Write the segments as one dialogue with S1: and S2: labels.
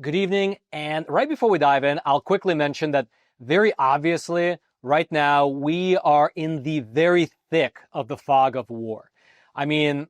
S1: Good evening. And right before we dive in, I'll quickly mention that very obviously, right now, we are in the very thick of the fog of war. I mean,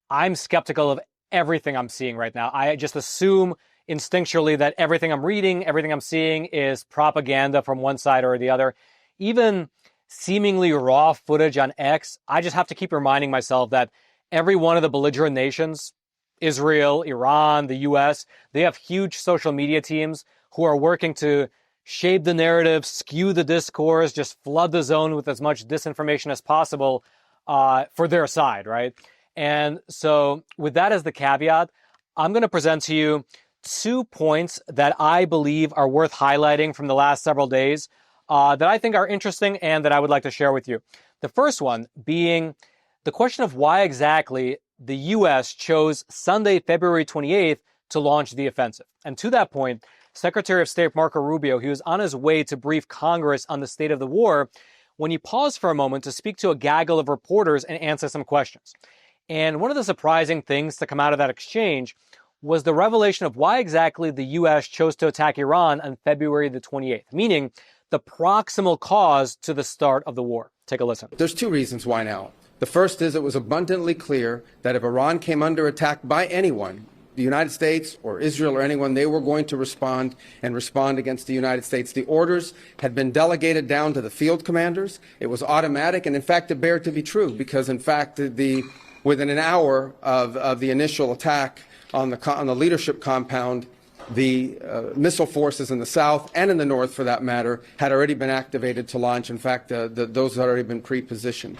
S1: I'm skeptical of everything I'm seeing right now. I just assume instinctually that everything I'm reading, everything I'm seeing is propaganda from one side or the other. Even seemingly raw footage on X, I just have to keep reminding myself that every one of the belligerent nations, Israel, Iran, the US, they have huge social media teams who are working to shape the narrative, skew the discourse, just flood the zone with as much disinformation as possible for their side, right? And so, with that as the caveat, I'm going to present to you 2 points that I believe are worth highlighting from the last several days that I think are interesting and that I would like to share with you. The first one being the question of why exactly the U.S. chose Sunday, February 28th to launch the offensive. And to that point, Secretary of State Marco Rubio, he was on his way to brief Congress on the state of the war when he paused for a moment to speak to a gaggle of reporters and answer some questions. And one of the surprising things to come out of that exchange was the revelation of why exactly the U.S. chose to attack Iran on February the 28th, meaning the proximal cause to the start of the war. Take a listen.
S2: There's two reasons why now. The first is it was abundantly clear that if Iran came under attack by anyone, the United States or Israel or anyone, they were going to respond against the United States. The orders had been delegated down to the field commanders. It was automatic, and in fact, it bared to be true because, in fact, within an hour of the initial attack on the leadership compound, the missile forces in the south and in the north, for that matter, had already been activated to launch. In fact, those had already been pre-positioned.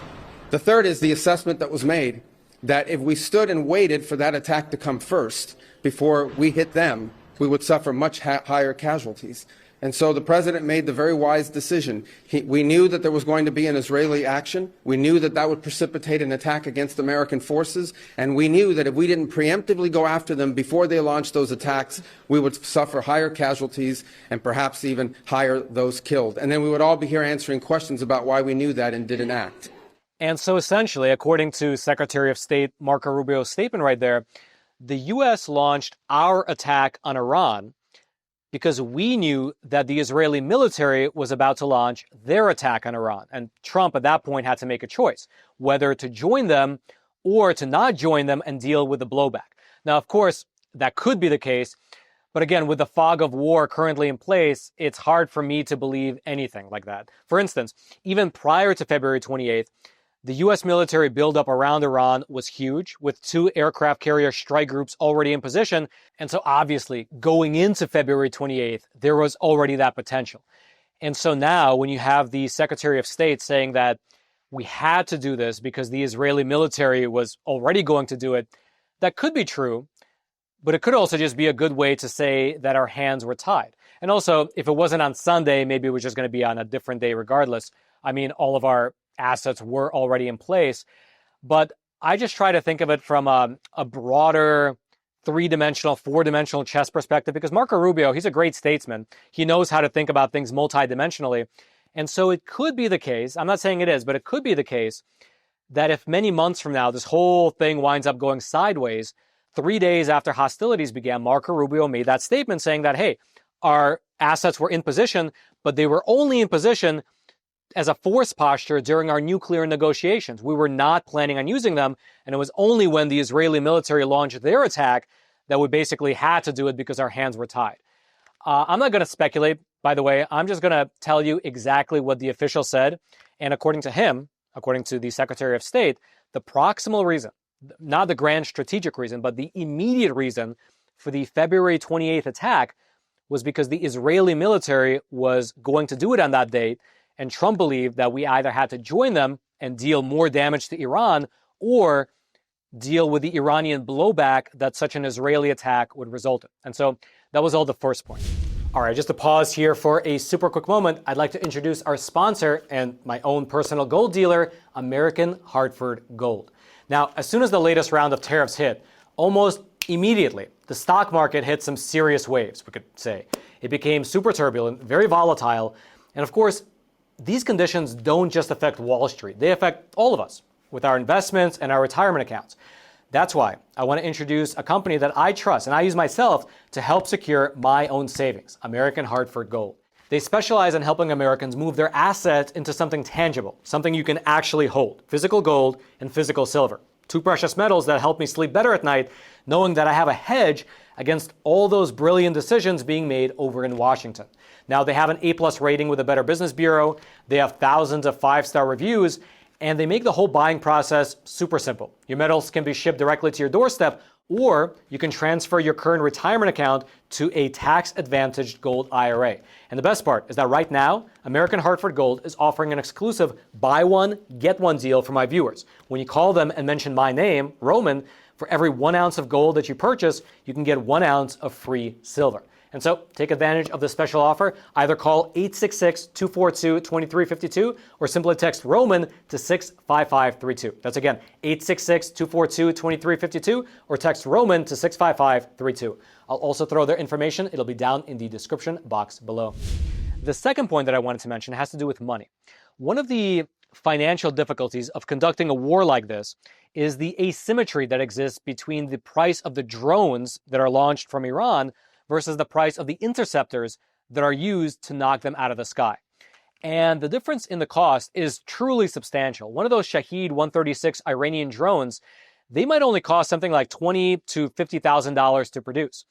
S2: The third is the assessment that was made that if we stood and waited for that attack to come first before we hit them, we would suffer much higher casualties. And so the president made the very wise decision. We knew that there was going to be an Israeli action. We knew that that would precipitate an attack against American forces. And we knew that if we didn't preemptively go after them before they launched those attacks, we would suffer higher casualties and perhaps even higher those killed. And then we would all be here answering questions about why we knew that and didn't act.
S1: And so essentially, according to Secretary of State Marco Rubio's statement right there, the U.S. launched our attack on Iran because we knew that the Israeli military was about to launch their attack on Iran. And Trump at that point had to make a choice, whether to join them or to not join them and deal with the blowback. Now, of course, that could be the case. But again, with the fog of war currently in place, it's hard for me to believe anything like that. For instance, even prior to February 28th, the U.S. military buildup around Iran was huge, with 2 aircraft carrier strike groups already in position. And so obviously, going into February 28th, there was already that potential. And so now, when you have the Secretary of State saying that we had to do this because the Israeli military was already going to do it, that could be true, but it could also just be a good way to say that our hands were tied. And also, if it wasn't on Sunday, maybe it was just going to be on a different day regardless. I mean, all of our assets were already in place. But I just try to think of it from a broader 3-dimensional, 4-dimensional chess perspective, because Marco Rubio, he's a great statesman. He knows how to think about things multidimensionally. And so it could be the case, I'm not saying it is, but it could be the case that if many months from now, this whole thing winds up going sideways, 3 days after hostilities began, Marco Rubio made that statement saying that, hey, our assets were in position, but they were only in position as a force posture during our nuclear negotiations. We were not planning on using them, and it was only when the Israeli military launched their attack that we basically had to do it because our hands were tied. I'm not going to speculate, by the way. I'm just going to tell you exactly what the official said. And according to him, according to the Secretary of State, the proximal reason, not the grand strategic reason, but the immediate reason for the February 28th attack was because the Israeli military was going to do it on that date. And Trump believed that we either had to join them and deal more damage to Iran or deal with the Iranian blowback that such an Israeli attack would result in. And so that was all the first point. All right, just to pause here for a super quick moment, I'd like to introduce our sponsor and my own personal gold dealer, American Hartford Gold. Now, as soon as the latest round of tariffs hit, almost immediately, the stock market hit some serious waves, we could say. It became super turbulent, very volatile, and of course, these conditions don't just affect Wall Street. They affect all of us with our investments and our retirement accounts. That's why I want to introduce a company that I trust and I use myself to help secure my own savings, American Hartford Gold. They specialize in helping Americans move their assets into something tangible, something you can actually hold, physical gold and physical silver. Two precious metals that help me sleep better at night, knowing that I have a hedge against all those brilliant decisions being made over in Washington. Now, they have an A+ rating with the Better Business Bureau, they have thousands of 5-star reviews, and they make the whole buying process super simple. Your metals can be shipped directly to your doorstep, or you can transfer your current retirement account to a tax-advantaged gold IRA. And the best part is that right now, American Hartford Gold is offering an exclusive buy one, get one deal for my viewers. When you call them and mention my name, Roman, for every 1 ounce of gold that you purchase, you can get 1 ounce of free silver. And so take advantage of this special offer. Either call 866-242-2352 or simply text Roman to 65532. That's again, 866-242-2352 or text Roman to 65532. I'll also throw their information. It'll be down in the description box below. The second point that I wanted to mention has to do with money. One of the financial difficulties of conducting a war like this is the asymmetry that exists between the price of the drones that are launched from Iran versus the price of the interceptors that are used to knock them out of the sky. And the difference in the cost is truly substantial. One of those Shahed 136 Iranian drones, they might only cost something like $20,000 to $50,000 to produce.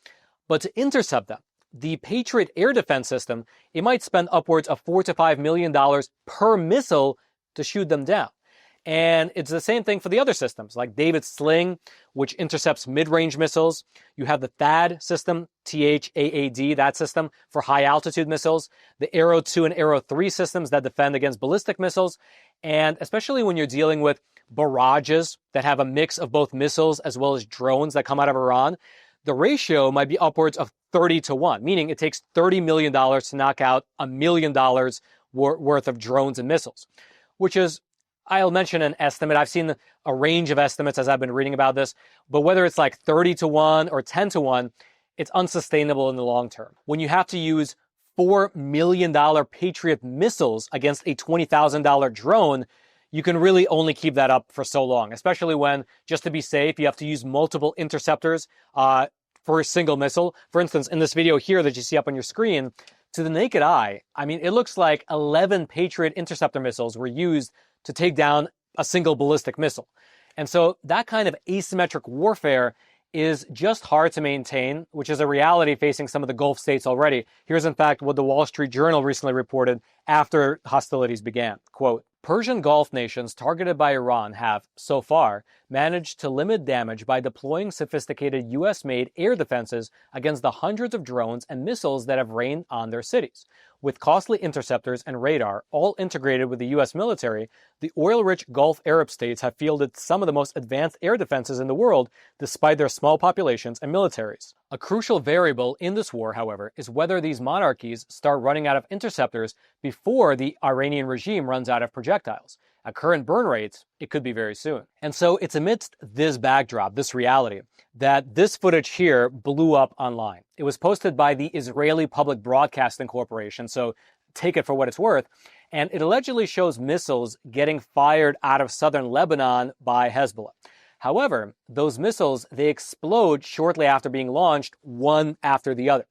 S1: But to intercept them, the Patriot air defense system, it might spend upwards of $4 to $5 million per missile to shoot them down. And it's the same thing for the other systems, like David's Sling, which intercepts mid-range missiles. You have the THAAD system, THAAD, that system, for high-altitude missiles. The Arrow 2 and Arrow 3 systems that defend against ballistic missiles. And especially when you're dealing with barrages that have a mix of both missiles as well as drones that come out of Iran, the ratio might be upwards of 30 to 1, meaning it takes $30 million to knock out $1 million worth of drones and missiles, which is, I'll mention an estimate. I've seen a range of estimates as I've been reading about this, but whether it's like 30 to 1 or 10 to 1, it's unsustainable in the long term. When you have to use $4 million Patriot missiles against a $20,000 drone, you can really only keep that up for so long, especially when, just to be safe, you have to use multiple interceptors for a single missile. For instance, in this video here that you see up on your screen, to the naked eye, I mean, it looks like 11 Patriot interceptor missiles were used to take down a single ballistic missile. And so that kind of asymmetric warfare is just hard to maintain, which is a reality facing some of the Gulf states already. Here's in fact what the Wall Street Journal recently reported after hostilities began. Quote, Persian Gulf nations targeted by Iran have, so far, managed to limit damage by deploying sophisticated U.S.-made air defenses against the hundreds of drones and missiles that have rained on their cities. With costly interceptors and radar, all integrated with the U.S. military, the oil-rich Gulf Arab states have fielded some of the most advanced air defenses in the world, despite their small populations and militaries. A crucial variable in this war, however, is whether these monarchies start running out of interceptors before the Iranian regime runs out of projectiles. At current burn rates, it could be very soon. And so it's amidst this backdrop, this reality, that this footage here blew up online. It was posted by the Israeli Public Broadcasting Corporation, so take it for what it's worth, and it allegedly shows missiles getting fired out of southern Lebanon by Hezbollah. However, those missiles, they explode shortly after being launched, one after the other.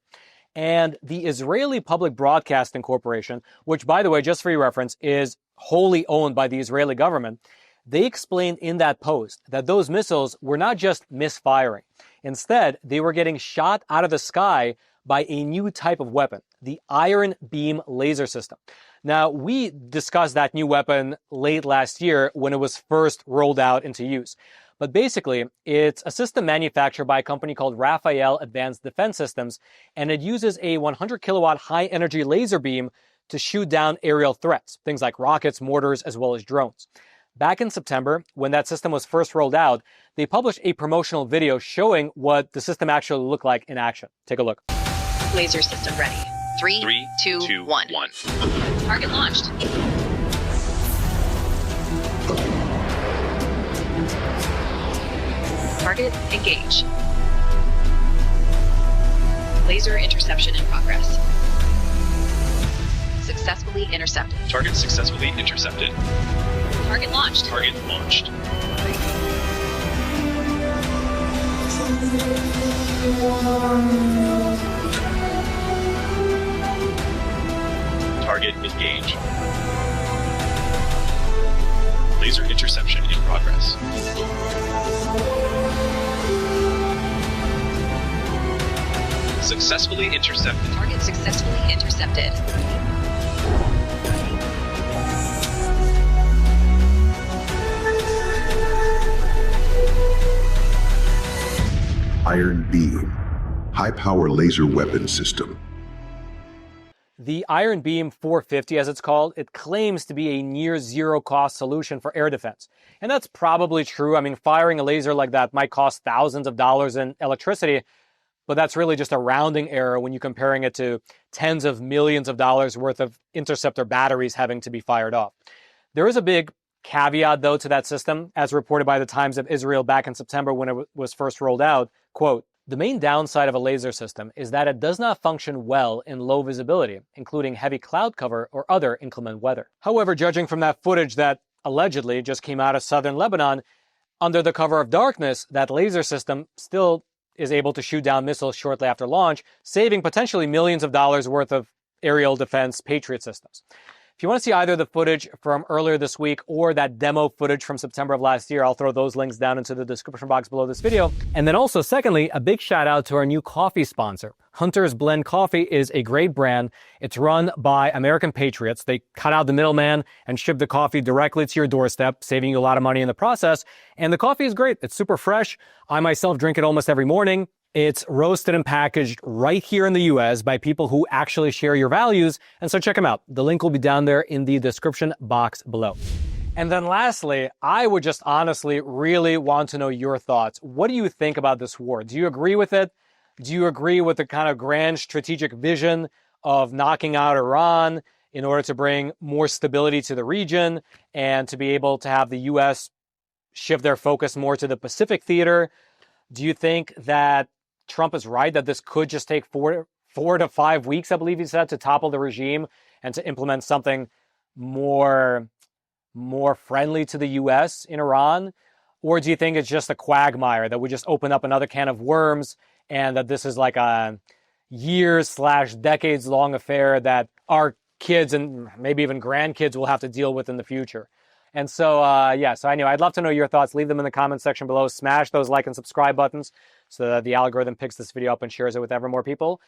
S1: And the Israeli Public Broadcasting Corporation, which, by the way, just for your reference, is wholly owned by the Israeli government, they explained in that post that those missiles were not just misfiring. Instead, they were getting shot out of the sky by a new type of weapon, the Iron Beam laser system. Now, we discussed that new weapon late last year when it was first rolled out into use. But basically, it's a system manufactured by a company called Rafael Advanced Defense Systems, and it uses a 100 kilowatt high-energy laser beam to shoot down aerial threats, things like rockets, mortars, as well as drones. Back in September, when that system was first rolled out, they published a promotional video showing what the system actually looked like in action. Take a look.
S3: Laser system ready. Three, two, one. Target launched. Target engage. Laser interception in progress. Successfully intercepted.
S4: Target successfully intercepted.
S3: Target launched.
S4: Target launched. Target engaged. Laser interception in progress. Successfully intercepted.
S3: Target successfully intercepted.
S5: Iron Beam, high-power laser weapon system.
S1: The Iron Beam 450, as it's called, it claims to be a near zero cost solution for air defense. And that's probably true. I mean, firing a laser like that might cost thousands of dollars in electricity, but that's really just a rounding error when you're comparing it to tens of millions of dollars worth of interceptor batteries having to be fired off. There is a big caveat, though, to that system, as reported by the Times of Israel back in September when it was first rolled out. Quote, "The main downside of a laser system is that it does not function well in low visibility, including heavy cloud cover or other inclement weather." However, judging from that footage that allegedly just came out of southern Lebanon, under the cover of darkness, that laser system still is able to shoot down missiles shortly after launch, saving potentially millions of dollars worth of aerial defense Patriot systems. If you want to see either the footage from earlier this week or that demo footage from September of last year, I'll throw those links down into the description box below this video. And then also, secondly, a big shout out to our new coffee sponsor. Hunter's Blend Coffee is a great brand. It's run by American patriots. They cut out the middleman and ship the coffee directly to your doorstep, saving you a lot of money in the process. And the coffee is great. It's super fresh. I myself drink it almost every morning. It's roasted and packaged right here in the US by people who actually share your values. And so check them out. The link will be down there in the description box below. And then lastly, I would just honestly really want to know your thoughts. What do you think about this war? Do you agree with it? Do you agree with the kind of grand strategic vision of knocking out Iran in order to bring more stability to the region and to be able to have the US shift their focus more to the Pacific theater? Do you think that Trump is right that this could just take four to 5 weeks, I believe he said, to topple the regime and to implement something more friendly to the U.S. in Iran? Or do you think it's just a quagmire that would just open up another can of worms and that this is like a years/decades long affair that our kids and maybe even grandkids will have to deal with in the future? And so, so anyway, I'd love to know your thoughts. Leave them in the comment section below. Smash those like and subscribe buttons so that the algorithm picks this video up and shares it with ever more people.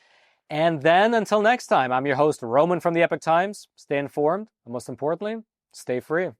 S1: And then until next time, I'm your host, Roman from the Epoch Times. Stay informed, and most importantly, stay free.